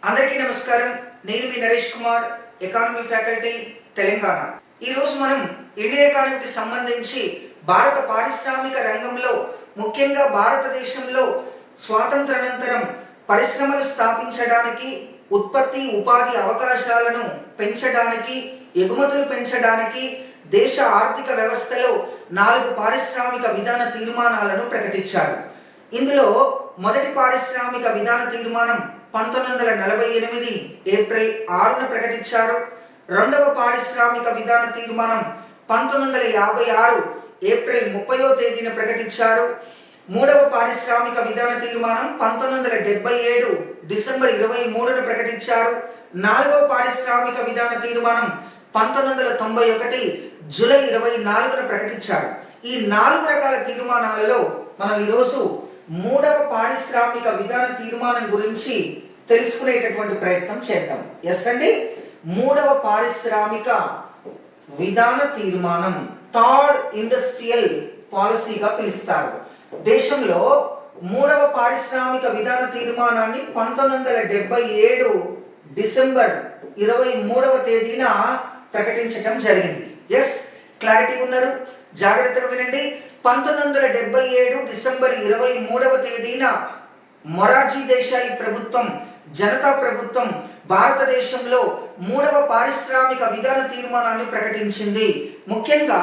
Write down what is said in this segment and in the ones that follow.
అందరికీ నమస్కారం. నేను మీ నరేష్ కుమార్, ఎకానమీ ఫ్యాకల్టీ, తెలంగాణ. ఈరోజు మనం ఇండియన్ ఎకానమీకి సంబంధించి భారత పారిశ్రామిక రంగంలో ముఖ్యంగా భారతదేశంలో స్వాతంత్రానంతరం పరిశ్రమలు స్థాపించడానికి, ఉత్పత్తి ఉపాధి అవకాశాలను పెంచడానికి, ఎగుమతులు పెంచడానికి దేశ ఆర్థిక వ్యవస్థలో 4 పారిశ్రామిక విధాన తీర్మానాలను ప్రకటించారు. ఇందులో మొదటి పారిశ్రామిక విధాన తీర్మానం 1948 ఏప్రిల్ 6న ప్రకటించారు. రెండవ పారిశ్రామిక విధాన తీర్మానం 1956 ఏప్రిల్ 30వ తేదీన ప్రకటించారు. మూడవ పారిశ్రామిక విధాన తీర్మానం 1977 డిసెంబర్ 23న ప్రకటించారు. నాలుగవ పారిశ్రామిక విధాన తీర్మానం 1991 జూలై 24న ప్రకటించారు. ఈ 4 రకాల తీర్మానాలలో మనం ఈరోజు మూడవ పారిశ్రామిక విధాన తీర్మానం గురించి తెలుసుకునేటటువంటి ప్రయత్నం చేద్దాం. ఎస్ అండి, మూడవ పారిశ్రామిక విధాన తీర్మానం థర్డ్ ఇండస్ట్రియల్ పాలసీగా పిలుస్తారు. దేశంలో మూడవ పారిశ్రామిక విధాన తీర్మానాన్ని 1977 డిసెంబర్ 23వ తేదీన ప్రకటించడం జరిగింది. ఎస్, క్లారిటీ ఉన్నారు? జాగ్రత్తగా వినండి. 1977 డిసెంబర్ 23వ తేదీన మొరార్జీ దేశాయి ప్రభుత్వం, జనతా ప్రభుత్వం భారతదేశంలో మూడవ పారిశ్రామిక విధాన తీర్మానాన్ని ప్రకటించింది. ముఖ్యంగా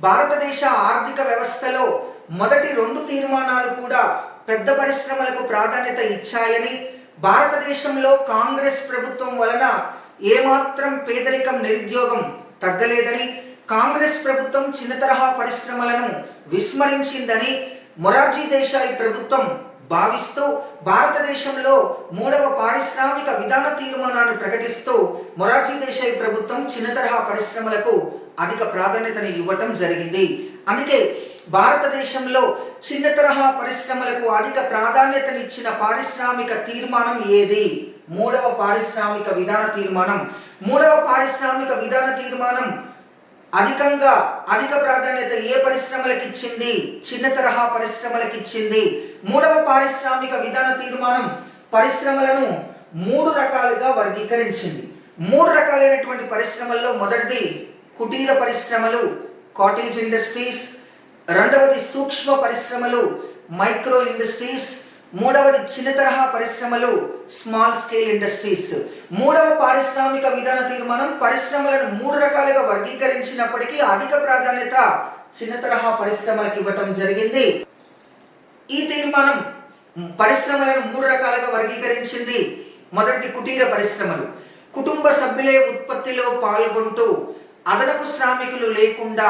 భారతదేశ ఆర్థిక వ్యవస్థలో మొదటి 2 తీర్మానాలు కూడా పెద్ద పరిశ్రమలకు ప్రాధాన్యత ఇచ్చాయని, భారతదేశంలో కాంగ్రెస్ ప్రభుత్వం వలన ఏమాత్రం పేదరికం, నిరుద్యోగం తగ్గలేదని, కాంగ్రెస్ ప్రభుత్వం చిన్న తరహా పరిశ్రమలను విస్మరించిందని మొరార్జీ దేశాయి ప్రభుత్వం భావిస్తూ భారతదేశంలో మూడవ పారిశ్రామిక విధాన తీర్మానాన్ని ప్రకటిస్తూ మొరార్జీ దేశాయి ప్రభుత్వం చిన్న తరహా పరిశ్రమలకు అధిక ప్రాధాన్యతను ఇవ్వటం జరిగింది. అందుకే భారతదేశంలో చిన్న తరహా పరిశ్రమలకు అధిక ప్రాధాన్యతనిచ్చిన పారిశ్రామిక తీర్మానం ఏది? మూడవ పారిశ్రామిక విధాన తీర్మానం. మూడవ పారిశ్రామిక విధాన తీర్మానం అధిక ప్రాధాన్యత ఏ పరిశ్రమలకు ఇచ్చింది? చిన్న తరహా పరిశ్రమలకు ఇచ్చింది. మూడవ పారిశ్రామిక విధాన తీర్మానం పరిశ్రమలను 3 రకాలుగా వర్గీకరించింది. 3 రకాలైనటువంటి పరిశ్రమల్లో మొదటిది కుటీర పరిశ్రమలు, కాటేజ్ ఇండస్ట్రీస్. రెండవది సూక్ష్మ పరిశ్రమలు, మైక్రో ఇండస్ట్రీస్. మూడవది చిన్న తరహా పరిశ్రమలు, స్మాల్ స్కేల్ ఇండస్ట్రీస్. మూడవ పారిశ్రామిక విధాన తీర్మానం పరిశ్రమలను 3 రకాలుగా వర్గీకరించినప్పటికీ అధిక ప్రాధాన్యత చిన్న తరహా పరిశ్రమలకు ఇవ్వటం జరిగింది. ఈ తీర్మానం పరిశ్రమలను 3 రకాలుగా వర్గీకరించింది. మొదటిది కుటీర పరిశ్రమలు. కుటుంబ సభ్యులే ఉత్పత్తిలో పాల్గొంటూ అదనపు శ్రామికులు లేకుండా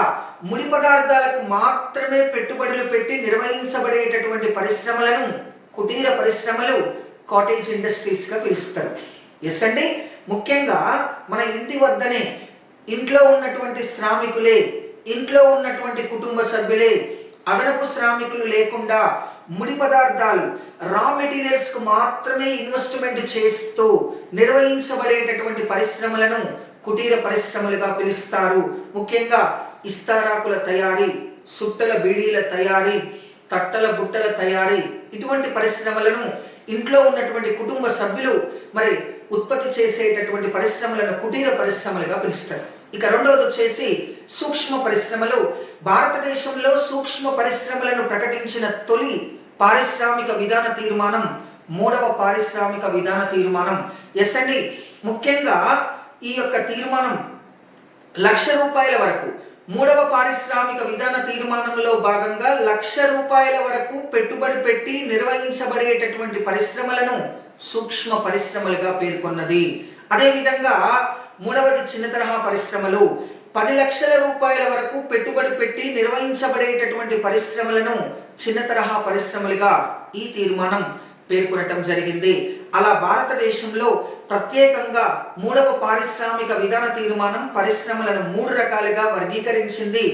ముడి పదార్థాలకు మాత్రమే పెట్టుబడులు పెట్టి నిర్వహించబడేటటువంటి పరిశ్రమలను కుటీర పరిశ్రమలు, కాటేజ్ ఇండస్ట్రీస్ గా పిలుస్తారు. ఎస్ అండి, ముఖ్యంగా మన ఇంటి వద్దనే ఇంట్లో ఉన్నటువంటి శ్రామికులే, ఇంట్లో ఉన్నటువంటి కుటుంబ సభ్యులే అదనపు శ్రామికులు లేకుండా ముడి పదార్థాలు, రా మెటీరియల్స్ కు మాత్రమే ఇన్వెస్ట్మెంట్ చేస్తూ నిర్వహించబడేటటువంటి పరిశ్రమలను కుటీర పరిశ్రమలుగా పిలుస్తారు. ముఖ్యంగా ఇస్తారాకుల తయారీ, సుట్టల బీడీల తయారీ, తట్టల బుట్టల తయారీ, ఇటువంటి పరిశ్రమలను ఇంట్లో ఉన్నటువంటి కుటుంబ సభ్యులు ఉత్పత్తి చేసేటటువంటి పరిశ్రమలను కుటీర పరిశ్రమలుగా పిలుస్తారు. ఇక రెండవది వచ్చేసి సూక్ష్మ పరిశ్రమలు. భారతదేశంలో సూక్ష్మ పరిశ్రమలను ప్రకటించిన తొలి పారిశ్రామిక విధాన తీర్మానం మూడవ పారిశ్రామిక విధాన తీర్మానం. ఎస్ అండి, ముఖ్యంగా ఈ యొక్క తీర్మానం ₹1,00,000 వరకు, మూడవ పారిశ్రామిక విధాన తీర్మానంలో భాగంగా ₹1,00,000 వరకు పెట్టుబడి పెట్టి నిర్వహించబడేటటువంటి పరిశ్రమలను సూక్ష్మ పరిశ్రమలుగా పేర్కొన్నది. అదేవిధంగా మూడవది చిన్న తరహా పరిశ్రమలు. ₹10,00,000 వరకు పెట్టుబడి పెట్టి నిర్వహించబడేటటువంటి పరిశ్రమలను చిన్న తరహా పరిశ్రమలుగా ఈ తీర్మానం పేర్కొనటం జరిగింది. అలా భారతదేశంలో ప్రత్యేకంగా మూడవ పారిశ్రామిక విధాన తీర్మానం పరిశ్రమలను 3 రకాలుగా వర్గీకరించింది.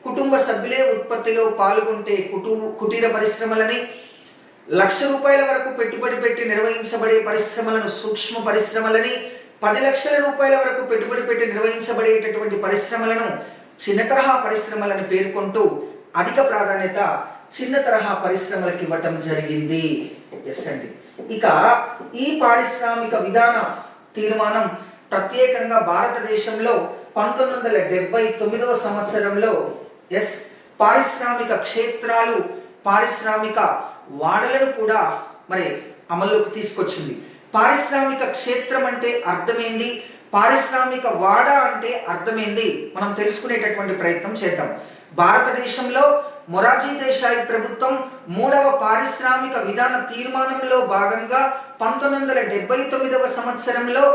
కుటుంబ సభ్యులే ఉత్పత్తిలో పాల్గొంటే కుటీర పరిశ్రమలని, ₹1,00,000 వరకు పెట్టుబడి పెట్టి నిర్వహించబడే పరిశ్రమలను సూక్ష్మ పరిశ్రమలని, ₹10,00,000 వరకు పెట్టుబడి పెట్టి నిర్వహించబడేటటువంటి పరిశ్రమలను చిన్న తరహా పరిశ్రమలను పేర్కొంటూ అధిక ప్రాధాన్యత చిన్న తరహా పరిశ్రమలకు ఇవ్వటం జరిగింది. ఎస్ అండి. ఇక ఈ పారిశ్రామిక విధాన తీర్మానం ప్రత్యేకంగా భారతదేశంలో 1979వ సంవత్సరంలో పారిశ్రామిక క్షేత్రాలు, పారిశ్రామిక వాడలను కూడా మరి అమల్లోకి తీసుకొచ్చింది. పారిశ్రామిక క్షేత్రం అంటే అర్థమేంది, పారిశ్రామిక వాడ అంటే అర్థమేంది, మనం తెలుసుకునేటటువంటి ప్రయత్నం చేద్దాం. భారతదేశంలో మొరార్జీ దేశాయ్ ప్రభుత్వం 3వ పారిశ్రామిక విధాన తీర్మానంలో భాగంగా 1979వ సంవత్సరంలో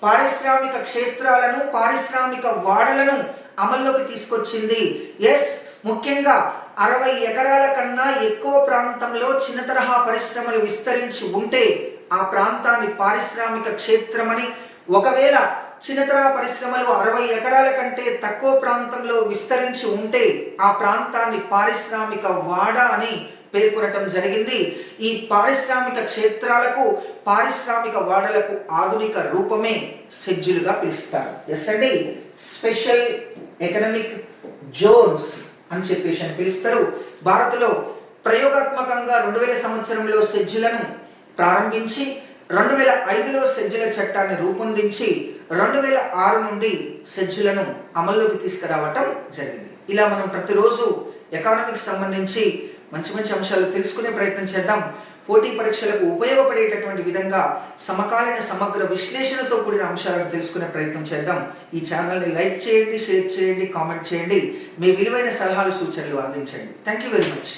పారిశ్రామిక క్షేత్రాలను, పారిశ్రామిక వాడలను అమల్లోకి తీసుకొచ్చింది. ముఖ్యంగా 60 ఎకరాల కన్నా ఎక్కువ ప్రాంతంలో చిన్న తరహా పరిశ్రమలు విస్తరించి ఉంటే ఆ ప్రాంతాన్ని పారిశ్రామిక క్షేత్రమని, ఒకవేళ చిన్న తరహా పరిశ్రమలు 60 ఎకరాల కంటే తక్కువ ప్రాంతంలో విస్తరించి ఉంటే ఆ ప్రాంతాన్ని పారిశ్రామిక వాడ అని పేర్కొనటం జరిగింది. ఈ పారిశ్రామిక క్షేత్రాలకు, పారిశ్రామిక వాడలకు ఆధునిక రూపమే షెడ్యూల్గా పిలుస్తారు. అండి, స్పెషల్ ఎకనామిక్ జోన్స్ అని చెప్పేసి పిలుస్తారు. భారత్లో ప్రయోగాత్మకంగా 2000 సంవత్సరంలో షెడ్యూలను ప్రారంభించి 2005లో షెడ్యూల్ చట్టాన్ని రూపొందించి 2006 నుండి షెడ్యూలను అమల్లోకి తీసుకురావటం జరిగింది. ఇలా మనం ప్రతిరోజు ఎకానమీకి సంబంధించి మంచి మంచి అంశాలు తెలుసుకునే ప్రయత్నం చేద్దాం. పోటీ పరీక్షలకు ఉపయోగపడేటటువంటి విధంగా సమకాలీన సమగ్ర విశ్లేషణతో కూడిన అంశాలను తెలుసుకునే ప్రయత్నం చేద్దాం. ఈ ఛానల్ని లైక్ చేయండి, షేర్ చేయండి, కామెంట్ చేయండి, మీ విలువైన సలహాలు, సూచనలు అందించండి. Thank you very much.